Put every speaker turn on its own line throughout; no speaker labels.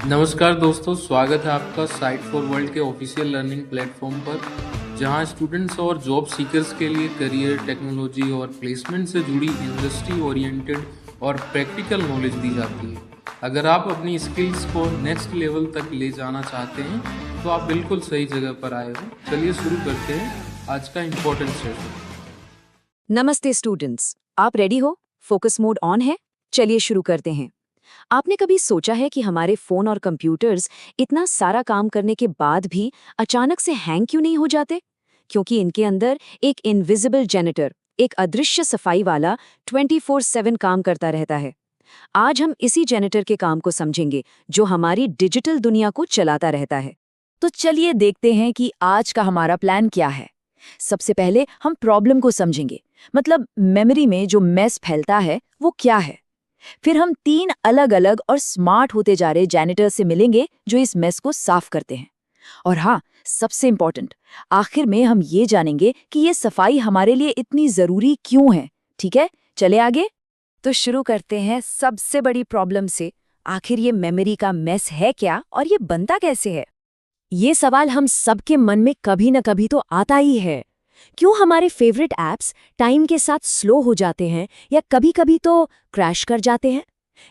नमस्कार दोस्तों, स्वागत है आपका साइट फॉर वर्ल्ड के ऑफिशियल लर्निंग प्लेटफॉर्म पर, जहां स्टूडेंट्स और जॉब सीकर्स के लिए करियर, टेक्नोलॉजी और प्लेसमेंट से जुड़ी इंडस्ट्री ओरिएंटेड और प्रैक्टिकल नॉलेज दी जाती है। अगर आप अपनी स्किल्स को नेक्स्ट लेवल तक ले जाना चाहते हैं तो आप बिल्कुल सही जगह पर आए हो। चलिए शुरू करते हैं आज का इम्पोर्टेंट सेशन।
नमस्ते स्टूडेंट्स, आप रेडी हो? फोकस मोड ऑन है? चलिए शुरू करते हैं। आपने कभी सोचा है कि हमारे फोन और कंप्यूटर्स इतना सारा काम करने के बाद भी अचानक से हैंग क्यों नहीं हो जाते? क्योंकि इनके अंदर एक इनविजिबल जेनेटर, एक अदृश्य सफाई वाला 24/7 काम करता रहता है। आज हम इसी जेनेटर के काम को समझेंगे, जो हमारी डिजिटल दुनिया को चलाता रहता है। तो चलिए देखते हैं कि आज का हमारा प्लान क्या है। सबसे पहले हम प्रॉब्लम को समझेंगे, मतलब मेमोरी में जो मेस फैलता है वो क्या है। फिर हम 3 अलग अलग और स्मार्ट होते जा रहे जैनिटर से मिलेंगे जो इस मेस को साफ करते हैं। और हाँ, सबसे इंपॉर्टेंट, आखिर में हम ये जानेंगे कि ये सफाई हमारे लिए इतनी जरूरी क्यों है। ठीक है, चले आगे। तो शुरू करते हैं सबसे बड़ी प्रॉब्लम से। आखिर ये मेमोरी का मेस है क्या और ये बनता कैसे है? ये सवाल हम सबके मन में कभी न कभी तो आता ही है। क्यों हमारे फेवरेट ऐप्स टाइम के साथ स्लो हो जाते हैं या कभी-कभी तो क्रैश कर जाते हैं?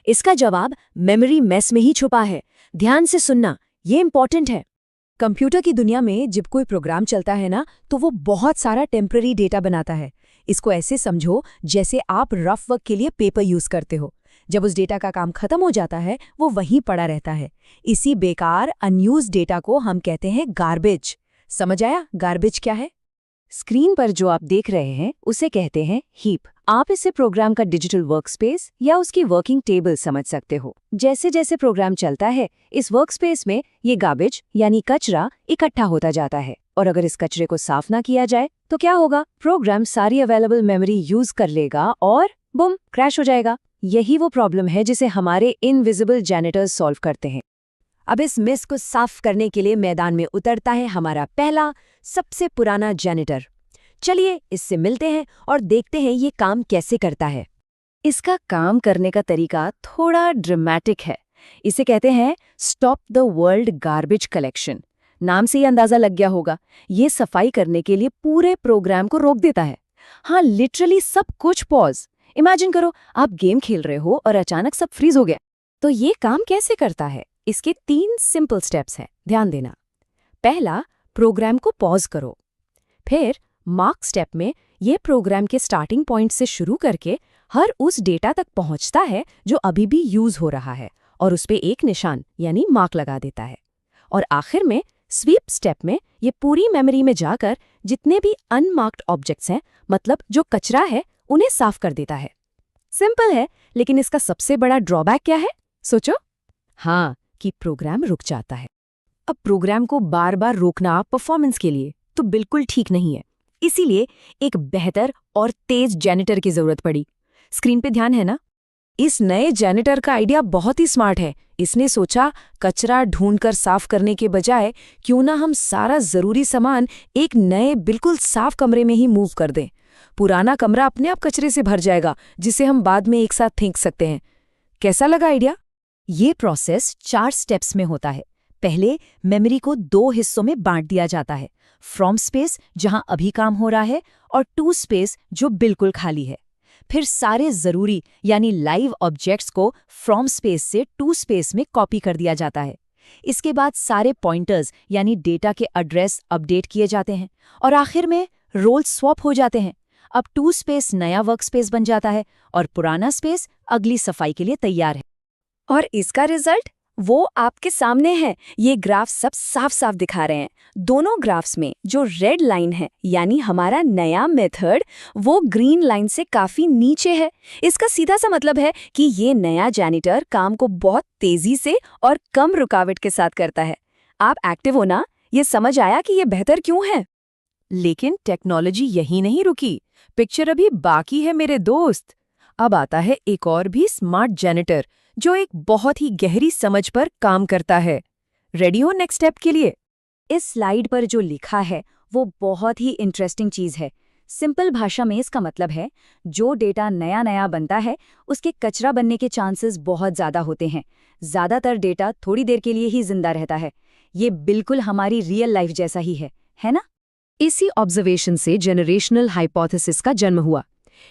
इसका जवाब मेमोरी मेस में ही छुपा है। ध्यान से सुनना, ये इंपॉर्टेंट है। कंप्यूटर की दुनिया में जब कोई प्रोग्राम चलता है ना, तो वो बहुत सारा टेम्पररी डेटा बनाता है। इसको ऐसे समझो जैसे आप रफ वर्क के लिए पेपर यूज करते हो। जब उस डेटा का काम खत्म हो जाता है, वो वहीं पड़ा रहता है। इसी बेकार अनयूज डेटा को हम कहते हैं गार्बेज। समझ आया गार्बेज क्या है? स्क्रीन पर जो आप देख रहे हैं उसे कहते हैं हीप। आप इसे प्रोग्राम का डिजिटल वर्कस्पेस या उसकी वर्किंग टेबल समझ सकते हो। जैसे जैसे प्रोग्राम चलता है, इस वर्कस्पेस में ये गार्बेज यानी कचरा इकट्ठा होता जाता है। और अगर इस कचरे को साफ ना किया जाए तो क्या होगा? प्रोग्राम सारी अवेलेबल मेमोरी यूज कर लेगा और बुम, क्रैश हो जाएगा। यही वो प्रॉब्लम है जिसे हमारे इनविजिबल जैनिटर्स सॉल्व करते हैं। अब इस मिस को साफ करने के लिए मैदान में उतरता है हमारा पहला, सबसे पुराना जैनिटर। चलिए इससे मिलते हैं और देखते हैं ये काम कैसे करता है। इसका काम करने का तरीका थोड़ा ड्रामेटिक है। इसे कहते हैं stop the world garbage collection. नाम से ही अंदाजा लग गया होगा, ये सफाई करने के लिए पूरे प्रोग्राम को रोक देता है। हाँ, लिटरली सब कुछ पॉज। इमेजिन करो आप गेम खेल रहे हो और अचानक सब फ्रीज हो गया। तो ये काम कैसे करता है? इसके 3 सिंपल स्टेप्स हैं, ध्यान देना। पहला, प्रोग्राम को पॉज करो। फिर मार्क स्टेप में ये प्रोग्राम के स्टार्टिंग पॉइंट से शुरू करके हर उस डेटा तक पहुंचता है जो अभी भी यूज हो रहा है और उस पे एक निशान यानी मार्क लगा देता है। और आखिर में स्वीप स्टेप में ये पूरी मेमोरी में जाकर जितने भी अनमार्क्ड ऑब्जेक्ट्स हैं, मतलब जो कचरा है, उन्हें साफ कर देता है। सिंपल है, लेकिन इसका सबसे बड़ा ड्रॉबैक क्या है? सोचो। हाँ, कि प्रोग्राम रुक जाता है। अब प्रोग्राम को बार बार रोकना परफॉर्मेंस के लिए तो बिल्कुल ठीक नहीं है। इसीलिए एक बेहतर और तेज जैनिटर की जरूरत पड़ी। स्क्रीन पे ध्यान है ना? इस नए जैनिटर का आइडिया बहुत ही स्मार्ट है। इसने सोचा, कचरा ढूंढकर साफ करने के बजाय क्यों ना हम सारा जरूरी सामान एक नए बिल्कुल साफ कमरे में ही मूव कर दें। पुराना कमरा अपने आप कचरे से भर जाएगा, जिसे हम बाद में एक साथ फेंक सकते हैं। कैसा लगा आइडिया? ये प्रोसेस 4 स्टेप्स में होता है। पहले मेमोरी को 2 हिस्सों में बांट दिया जाता है, फ्रॉम स्पेस जहां अभी काम हो रहा है और टू स्पेस जो बिल्कुल खाली है। फिर सारे जरूरी यानी लाइव ऑब्जेक्ट्स को फ्रॉम स्पेस से टू स्पेस में कॉपी कर दिया जाता है। इसके बाद सारे पॉइंटर्स यानी डेटा के एड्रेस अपडेट किए जाते हैं और आखिर में रोल स्वैप हो जाते हैं। अब टू स्पेस नया वर्क स्पेस बन जाता है और पुराना स्पेस अगली सफाई के लिए तैयार है। और इसका रिजल्ट वो आपके सामने है। ये ग्राफ सब साफ साफ दिखा रहे हैं। दोनों ग्राफ्स में जो रेड लाइन है यानी हमारा नया मेथड, वो ग्रीन लाइन से काफी नीचे है। इसका सीधा सा मतलब है कि ये नया जैनिटर काम को बहुत तेजी से और कम रुकावट के साथ करता है। आप एक्टिव हो ना? ये समझ आया कि ये बेहतर क्यों है? लेकिन टेक्नोलॉजी यही नहीं रुकी, पिक्चर अभी बाकी है मेरे दोस्त। अब आता है एक और भी स्मार्ट जैनिटर जो एक बहुत ही गहरी समझ पर काम करता है। रेडी हो नेक्स्ट स्टेप के लिए? इस स्लाइड पर जो लिखा है वो बहुत ही इंटरेस्टिंग चीज है। सिंपल भाषा में इसका मतलब है जो डेटा नया नया बनता है उसके कचरा बनने के चांसेस बहुत ज़्यादा होते हैं। ज़्यादातर डेटा थोड़ी देर के लिए ही जिंदा रहता है। ये बिल्कुल हमारी रियल लाइफ जैसा ही है ना? इसी ऑब्जर्वेशन से जनरेशनल हाइपोथेसिस का जन्म हुआ।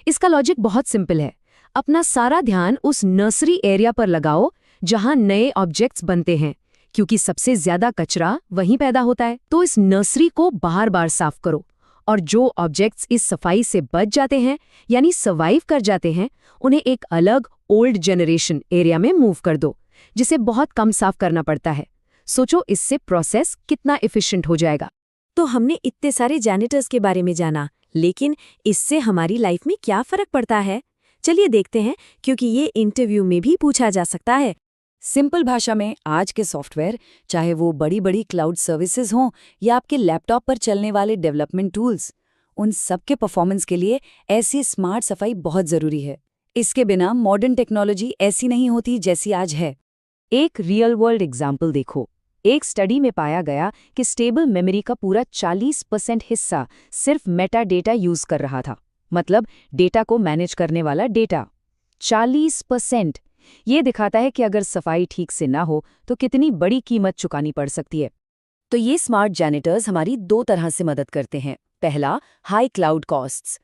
इसका लॉजिक बहुत सिंपल है। अपना सारा ध्यान उस नर्सरी एरिया पर लगाओ जहां नए ऑब्जेक्ट्स बनते हैं, क्योंकि सबसे ज्यादा कचरा वहीं पैदा होता है। तो इस नर्सरी को बार बार साफ करो और जो ऑब्जेक्ट्स इस सफाई से बच जाते हैं यानी सर्वाइव कर जाते हैं, उन्हें एक अलग ओल्ड जनरेशन एरिया में मूव कर दो, जिसे बहुत कम साफ करना पड़ता है। सोचो इससे प्रोसेस कितना एफिशिएंट हो जाएगा। तो हमने इतने सारे जैनिटर्स के बारे में जाना, लेकिन इससे हमारी लाइफ में क्या फर्क पड़ता है? चलिए देखते हैं, क्योंकि ये इंटरव्यू में भी पूछा जा सकता है। सिंपल भाषा में आज के सॉफ्टवेयर, चाहे वो बड़ी बड़ी क्लाउड सर्विसेज हों या आपके लैपटॉप पर चलने वाले डेवलपमेंट टूल्स, उन सब के परफॉर्मेंस के लिए ऐसी स्मार्ट सफाई बहुत ज़रूरी है। इसके बिना मॉडर्न टेक्नोलॉजी ऐसी नहीं होती जैसी आज है। एक रियल वर्ल्ड एग्जाम्पल देखो। एक स्टडी में पाया गया कि स्टेबल मेमोरी का पूरा 40% हिस्सा सिर्फ मेटा डेटा यूज कर रहा था, मतलब डेटा को मैनेज करने वाला डेटा। 40%! ये दिखाता है कि अगर सफाई ठीक से ना हो तो कितनी बड़ी कीमत चुकानी पड़ सकती है। तो ये स्मार्ट जैनिटर्स हमारी दो तरह से मदद करते हैं। पहला, हाई क्लाउड कॉस्ट्स।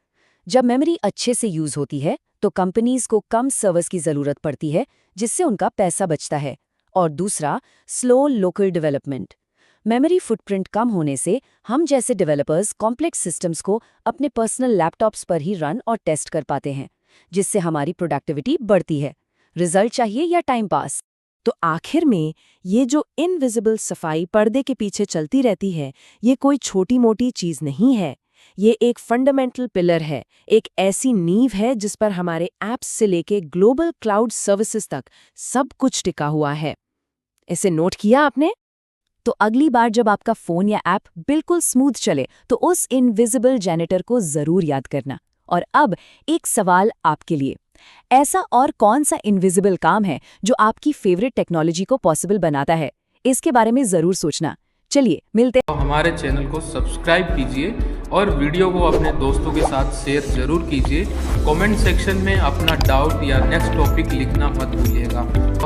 जब मेमोरी अच्छे से यूज होती है तो कंपनीज को कम सर्वर्स की जरूरत पड़ती है, जिससे उनका पैसा बचता है। और दूसरा, slow local development. Memory footprint कम होने से हम जैसे डेवलपर्स कॉम्प्लेक्स सिस्टम्स को अपने पर्सनल लैपटॉप्स पर ही रन और टेस्ट कर पाते हैं, जिससे हमारी प्रोडक्टिविटी बढ़ती है। रिजल्ट चाहिए या टाइम पास?
तो आखिर में ये जो इनविजिबल सफाई पर्दे के पीछे चलती रहती है, ये कोई छोटी मोटी चीज नहीं है। ये एक फंडामेंटल पिलर है, एक ऐसी नींव है जिस पर हमारे ऐप्स से लेके ग्लोबल क्लाउड सर्विसेज तक सब कुछ टिका हुआ है। इसे नोट किया आपने?
तो अगली बार जब आपका फोन या ऐप बिल्कुल स्मूथ चले तो उस इनविजिबल जैनिटर को जरूर याद करना। और अब एक सवाल आपके लिए, ऐसा और कौन सा इनविजिबल काम है जो आपकी फेवरेट टेक्नोलॉजी को पॉसिबल बनाता है? इसके बारे में जरूर सोचना। चलिए मिलते हैं।
हमारे चैनल को सब्सक्राइब कीजिए और वीडियो को अपने दोस्तों के साथ शेयर जरूर कीजिए। कमेंट सेक्शन में अपना डाउट या नेक्स्ट टॉपिक लिखना मत भूलिएगा।